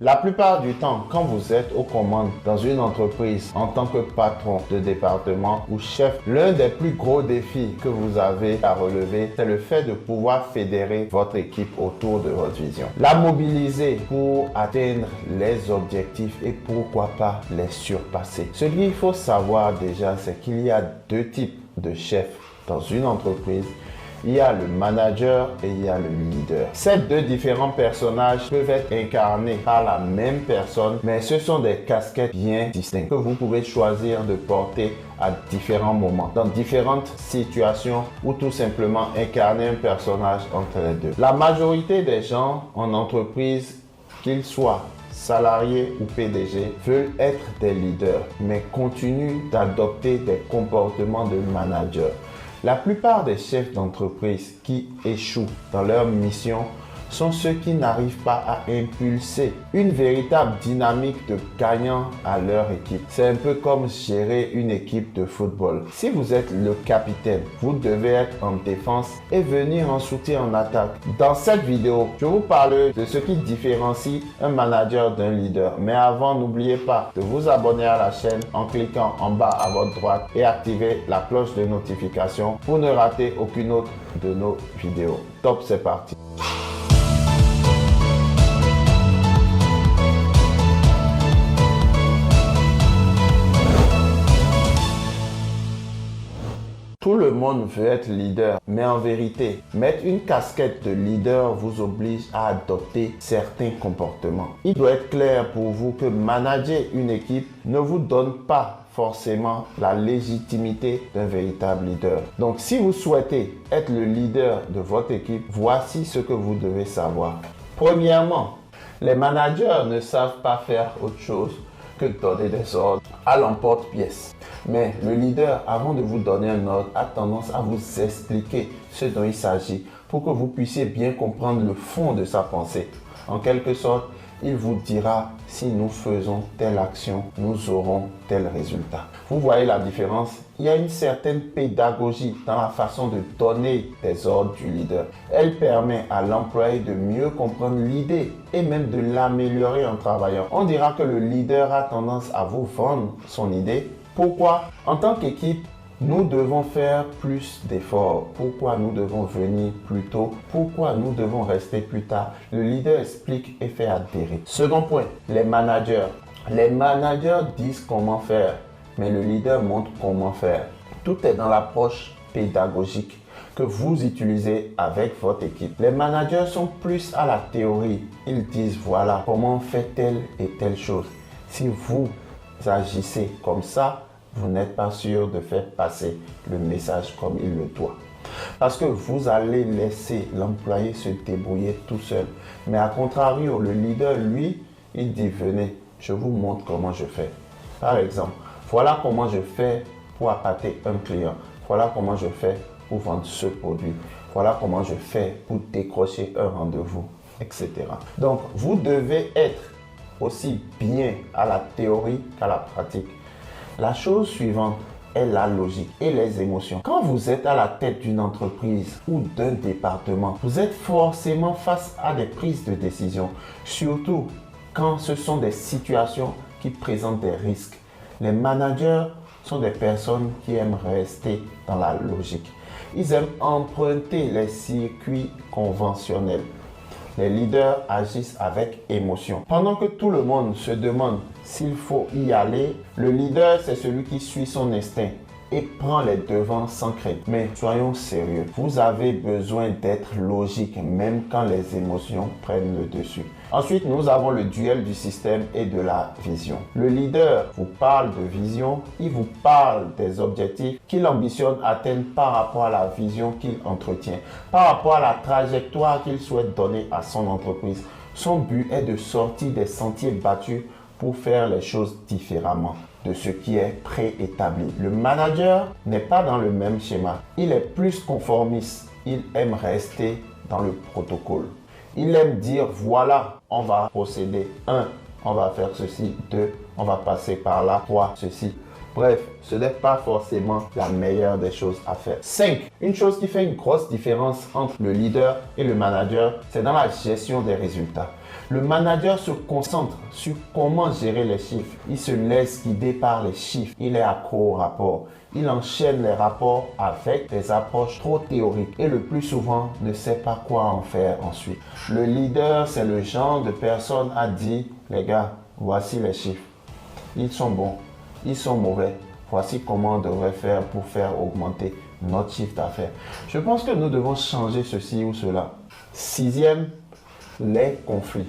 La plupart du temps, quand vous êtes aux commandes dans une entreprise en tant que patron de département ou chef, l'un des plus gros défis que vous avez à relever, c'est le fait de pouvoir fédérer votre équipe autour de votre vision. La mobiliser pour atteindre les objectifs et pourquoi pas les surpasser. Ce qu'il faut savoir déjà, c'est qu'il y a deux types de chefs dans une entreprise. Il y a le manager et il y a le leader. Ces deux différents personnages peuvent être incarnés par la même personne, mais ce sont des casquettes bien distinctes que vous pouvez choisir de porter à différents moments, dans différentes situations ou tout simplement incarner un personnage entre les deux. La majorité des gens en entreprise, qu'ils soient salariés ou PDG, veulent être des leaders, mais continuent d'adopter des comportements de manager. La plupart des chefs d'entreprise qui échouent dans leur mission sont ceux qui n'arrivent pas à impulser une véritable dynamique de gagnant à leur équipe. C'est un peu comme gérer une équipe de football. Si vous êtes le capitaine, vous devez être en défense et venir en soutien en attaque. Dans cette vidéo, je vous parle de ce qui différencie un manager d'un leader. Mais avant, n'oubliez pas de vous abonner à la chaîne en cliquant en bas à votre droite et activer la cloche de notification pour ne rater aucune autre de nos vidéos. Top, c'est parti! Tout le monde veut être leader, mais en vérité, mettre une casquette de leader vous oblige à adopter certains comportements. Il doit être clair pour vous que manager une équipe ne vous donne pas forcément la légitimité d'un véritable leader. Donc, si vous souhaitez être le leader de votre équipe, voici ce que vous devez savoir. Premièrement, les managers ne savent pas faire autre chose que donner des ordres à l'emporte-pièce. Mais le leader, avant de vous donner un ordre, a tendance à vous expliquer ce dont il s'agit pour que vous puissiez bien comprendre le fond de sa pensée. En quelque sorte, il vous dira si nous faisons telle action, nous aurons tel résultat. Vous voyez la différence? Il y a une certaine pédagogie dans la façon de donner des ordres du leader. Elle permet à l'employé de mieux comprendre l'idée et même de l'améliorer en travaillant. On dira que le leader a tendance à vous vendre son idée. Pourquoi? En tant qu'équipe, nous devons faire plus d'efforts. Pourquoi nous devons venir plus tôt? Pourquoi nous devons rester plus tard? Le leader explique et fait adhérer. Second point, les managers. Les managers disent comment faire, mais le leader montre comment faire. Tout est dans l'approche pédagogique que vous utilisez avec votre équipe. Les managers sont plus à la théorie. Ils disent voilà comment on fait telle et telle chose. Si vous agissez comme ça, vous n'êtes pas sûr de faire passer le message comme il le doit. Parce que vous allez laisser l'employé se débrouiller tout seul. Mais à contrario, le leader, lui, il dit venez, je vous montre comment je fais. Par exemple, voilà comment je fais pour appâter un client. Voilà comment je fais pour vendre ce produit. Voilà comment je fais pour décrocher un rendez-vous, etc. Donc, vous devez être aussi bien à la théorie qu'à la pratique. La chose suivante est la logique et les émotions. Quand vous êtes à la tête d'une entreprise ou d'un département, vous êtes forcément face à des prises de décision, surtout quand ce sont des situations qui présentent des risques. Les managers sont des personnes qui aiment rester dans la logique. Ils aiment emprunter les circuits conventionnels. Les leaders agissent avec émotion. Pendant que tout le monde se demande s'il faut y aller, le leader, c'est celui qui suit son instinct et prend les devants sans crainte. Mais soyons sérieux, vous avez besoin d'être logique même quand les émotions prennent le dessus. Ensuite, nous avons le duel du système et de la vision. Le leader vous parle de vision, il vous parle des objectifs qu'il ambitionne atteindre par rapport à la vision qu'il entretient, par rapport à la trajectoire qu'il souhaite donner à son entreprise. Son but est de sortir des sentiers battus pour faire les choses différemment de ce qui est préétabli. Le manager n'est pas dans le même schéma. Il est plus conformiste. Il aime rester dans le protocole. Il aime dire voilà, on va procéder. 1, on va faire ceci. 2, on va passer par là. 3, ceci. Bref, ce n'est pas forcément la meilleure des choses à faire. 5. Une chose qui fait une grosse différence entre le leader et le manager, c'est dans la gestion des résultats. Le manager se concentre sur comment gérer les chiffres. Il se laisse guider par les chiffres. Il est accro aux rapports. Il enchaîne les rapports avec des approches trop théoriques et le plus souvent ne sait pas quoi en faire ensuite. Le leader, c'est le genre de personne à dire, les gars, voici les chiffres. Ils sont bons, ils sont mauvais. Voici comment on devrait faire pour faire augmenter notre chiffre d'affaires. Je pense que nous devons changer ceci ou cela. Sixième, les conflits.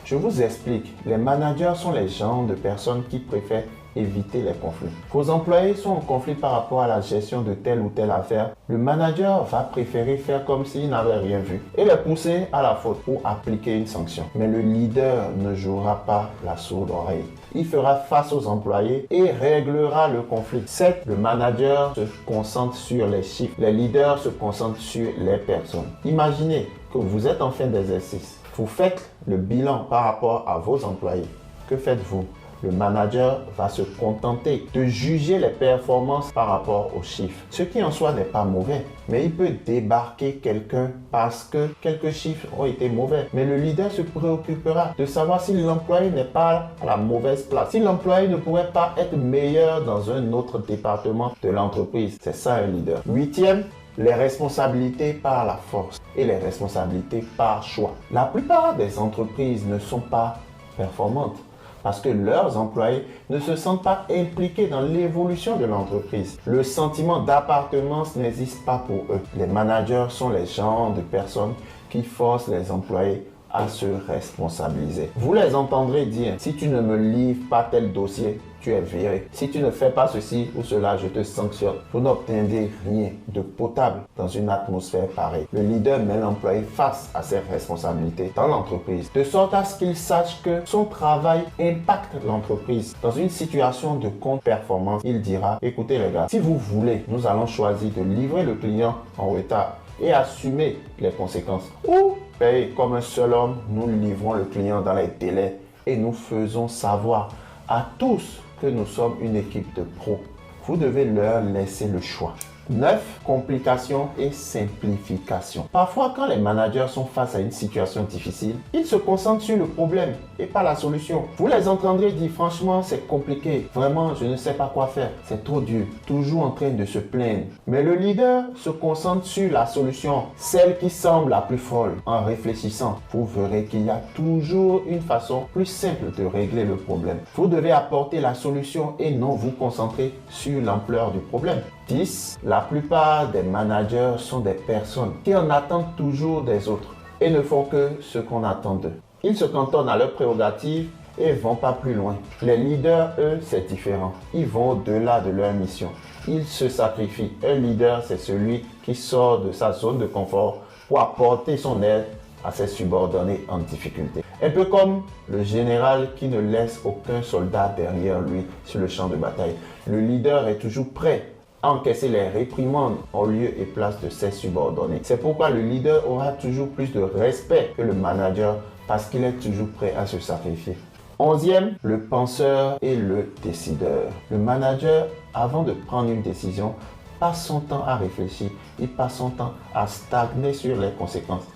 Je vous explique, les managers sont les genres de personnes qui préfèrent éviter les conflits. Vos employés sont en conflit par rapport à la gestion de telle ou telle affaire. Le manager va préférer faire comme s'il n'avait rien vu et les pousser à la faute ou appliquer une sanction. Mais le leader ne jouera pas la sourde oreille. Il fera face aux employés et réglera le conflit. 7. Le manager se concentre sur les chiffres. Les leaders se concentrent sur les personnes. Imaginez que vous êtes en fin d'exercice. Vous faites le bilan par rapport à vos employés. Que faites-vous? Le manager va se contenter de juger les performances par rapport aux chiffres. Ce qui en soi n'est pas mauvais, mais il peut débarquer quelqu'un parce que quelques chiffres ont été mauvais. Mais le leader se préoccupera de savoir si l'employé n'est pas à la mauvaise place, si l'employé ne pourrait pas être meilleur dans un autre département de l'entreprise. C'est ça un leader. Huitième, les responsabilités par la force et les responsabilités par choix. La plupart des entreprises ne sont pas performantes parce que leurs employés ne se sentent pas impliqués dans l'évolution de l'entreprise. Le sentiment d'appartenance n'existe pas pour eux. Les managers sont les genres de personnes qui forcent les employés à se responsabiliser. Vous les entendrez dire, si tu ne me livres pas tel dossier, tu es viré. Si tu ne fais pas ceci ou cela, je te sanctionne. Vous n'obtiendrez rien de potable dans une atmosphère pareille. Le leader met l'employé face à ses responsabilités dans l'entreprise, de sorte à ce qu'il sache que son travail impacte l'entreprise. Dans une situation de contre-performance, il dira, écoutez les gars, si vous voulez, nous allons choisir de livrer le client en retard et assumer les conséquences. Ou payer comme un seul homme, nous livrons le client dans les délais et nous faisons savoir à tous que nous sommes une équipe de pros. Vous devez leur laisser le choix. 9. Complications et simplification. Parfois, quand les managers sont face à une situation difficile, ils se concentrent sur le problème et pas la solution. Vous les entendrez dire, franchement, c'est compliqué. Vraiment, je ne sais pas quoi faire. C'est trop dur. Toujours en train de se plaindre. Mais le leader se concentre sur la solution, celle qui semble la plus folle. En réfléchissant, vous verrez qu'il y a toujours une façon plus simple de régler le problème. Vous devez apporter la solution et non vous concentrer sur l'ampleur du problème. 10. La plupart des managers sont des personnes qui en attendent toujours des autres et ne font que ce qu'on attend d'eux. Ils se cantonnent à leurs prérogatives et ne vont pas plus loin. Les leaders, eux, c'est différent. Ils vont au-delà de leur mission. Ils se sacrifient. Un leader, c'est celui qui sort de sa zone de confort pour apporter son aide à ses subordonnés en difficulté. Un peu comme le général qui ne laisse aucun soldat derrière lui sur le champ de bataille. Le leader est toujours prêt à encaisser les réprimandes en lieu et place de ses subordonnés. C'est pourquoi le leader aura toujours plus de respect que le manager parce qu'il est toujours prêt à se sacrifier. 11e, le penseur et le décideur. Le manager, avant de prendre une décision, passe son temps à réfléchir. Il passe son temps à stagner sur les conséquences.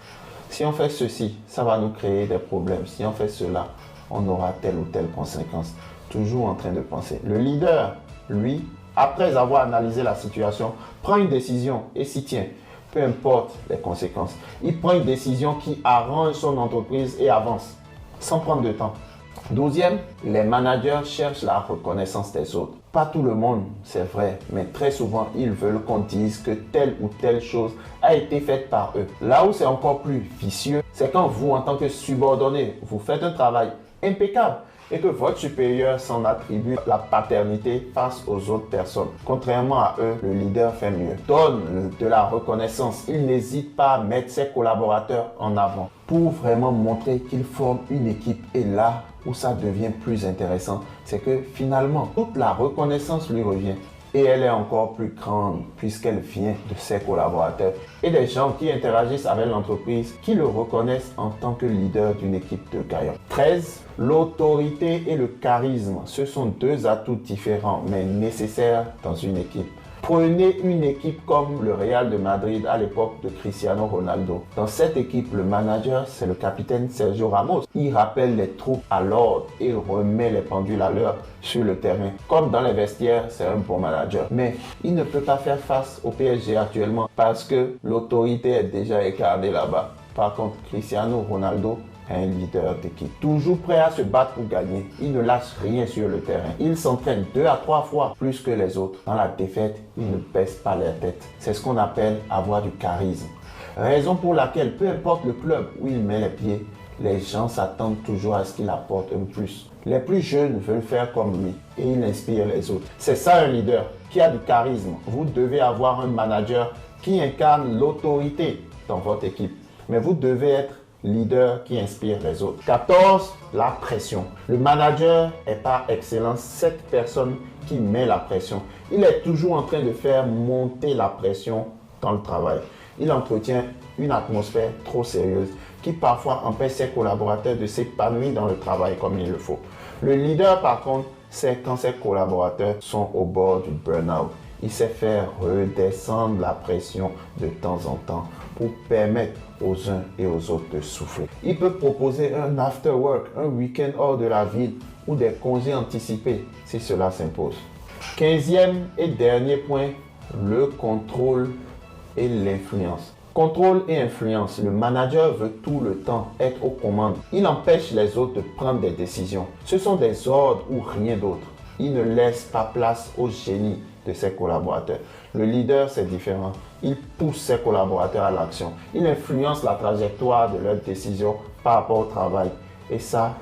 Si on fait ceci, ça va nous créer des problèmes. Si on fait cela, on aura telle ou telle conséquence. Toujours en train de penser. Le leader, lui, après avoir analysé la situation, prend une décision et s'y tient. Peu importe les conséquences. Il prend une décision qui arrange son entreprise et avance, sans prendre de temps. 12e, les managers cherchent la reconnaissance des autres. Pas tout le monde, c'est vrai, mais très souvent, ils veulent qu'on dise que telle ou telle chose a été faite par eux. Là où c'est encore plus vicieux, c'est quand vous, en tant que subordonné, vous faites un travail impeccable et que votre supérieur s'en attribue la paternité face aux autres personnes. Contrairement à eux, le leader fait mieux. Donne de la reconnaissance. Il n'hésite pas à mettre ses collaborateurs en avant pour vraiment montrer qu'ils forment une équipe. Et là où ça devient plus intéressant, c'est que finalement, toute la reconnaissance lui revient. Et elle est encore plus grande puisqu'elle vient de ses collaborateurs et des gens qui interagissent avec l'entreprise, qui le reconnaissent en tant que leader d'une équipe de gagnants. 13. L'autorité et le charisme. Ce sont deux atouts différents mais nécessaires dans une équipe. Prenez une équipe comme le Real de Madrid à l'époque de Cristiano Ronaldo. Dans cette équipe, le manager, c'est le capitaine Sergio Ramos. Il rappelle les troupes à l'ordre et remet les pendules à l'heure sur le terrain. Comme dans les vestiaires, c'est un bon manager. Mais il ne peut pas faire face au PSG actuellement parce que l'autorité est déjà incarnée là-bas. Par contre, Cristiano Ronaldo est un leader d'équipe. Toujours prêt à se battre pour gagner. Il ne lâche rien sur le terrain. Il s'entraîne 2 à 3 fois plus que les autres. Dans la défaite, il ne baisse pas la tête. C'est ce qu'on appelle avoir du charisme. Raison pour laquelle, peu importe le club où il met les pieds, les gens s'attendent toujours à ce qu'il apporte un plus. Les plus jeunes veulent faire comme lui et il inspire les autres. C'est ça un leader qui a du charisme. Vous devez avoir un manager qui incarne l'autorité dans votre équipe. Mais vous devez être leader qui inspire les autres. 14. La pression. Le manager est par excellence cette personne qui met la pression. Il est toujours en train de faire monter la pression dans le travail. Il entretient une atmosphère trop sérieuse qui parfois empêche ses collaborateurs de s'épanouir dans le travail comme il le faut. Le leader, par contre, c'est quand ses collaborateurs sont au bord du burn-out. Il sait faire redescendre la pression de temps en temps pour permettre aux uns et aux autres de souffler. Il peut proposer un after work, un week-end hors de la ville ou des congés anticipés si cela s'impose. 15e et dernier point, le contrôle et l'influence. Contrôle et influence. Le manager veut tout le temps être aux commandes. Il empêche les autres de prendre des décisions. Ce sont des ordres ou rien d'autre. Il ne laisse pas place au génie de ses collaborateurs. Le leader, c'est différent. Il pousse ses collaborateurs à l'action. Il influence la trajectoire de leurs décisions par rapport au travail. Et ça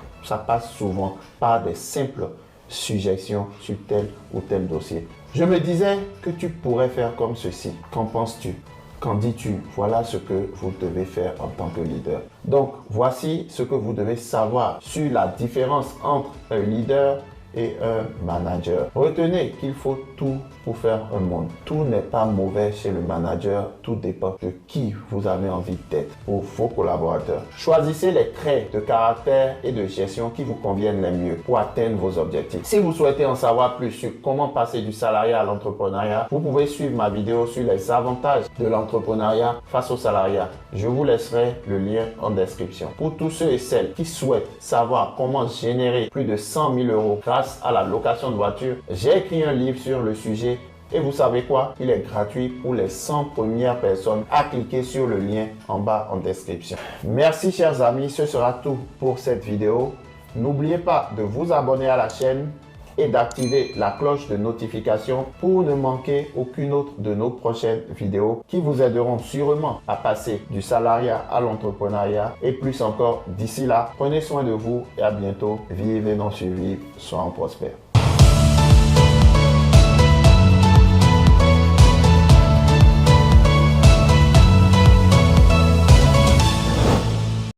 passe souvent par des simples suggestions sur tel ou tel dossier. Je me disais que tu pourrais faire comme ceci. Qu'en penses-tu? Qu'en dis-tu? Voilà ce que vous devez faire en tant que leader. Donc, voici ce que vous devez savoir sur la différence entre un leader et un manager. Retenez qu'il faut tout pour faire un monde. Tout n'est pas mauvais chez le manager, tout dépend de qui vous avez envie d'être pour vos collaborateurs. Choisissez les traits de caractère et de gestion qui vous conviennent les mieux pour atteindre vos objectifs. Si vous souhaitez en savoir plus sur comment passer du salariat à l'entrepreneuriat, vous pouvez suivre ma vidéo sur les avantages de l'entrepreneuriat face au salariat. Je vous laisserai le lien en description. Pour tous ceux et celles qui souhaitent savoir comment générer plus de 100 000 € grâce à la location de voiture, j'ai écrit un livre sur le sujet. Et vous savez quoi? Il est gratuit pour les 100 premières personnes à cliquer sur le lien en bas en description. Merci chers amis, ce sera tout pour cette vidéo. N'oubliez pas de vous abonner à la chaîne et d'activer la cloche de notification pour ne manquer aucune autre de nos prochaines vidéos qui vous aideront sûrement à passer du salariat à l'entrepreneuriat et plus encore. D'ici là, prenez soin de vous et à bientôt. Vivez, non survivre, soyons prospères.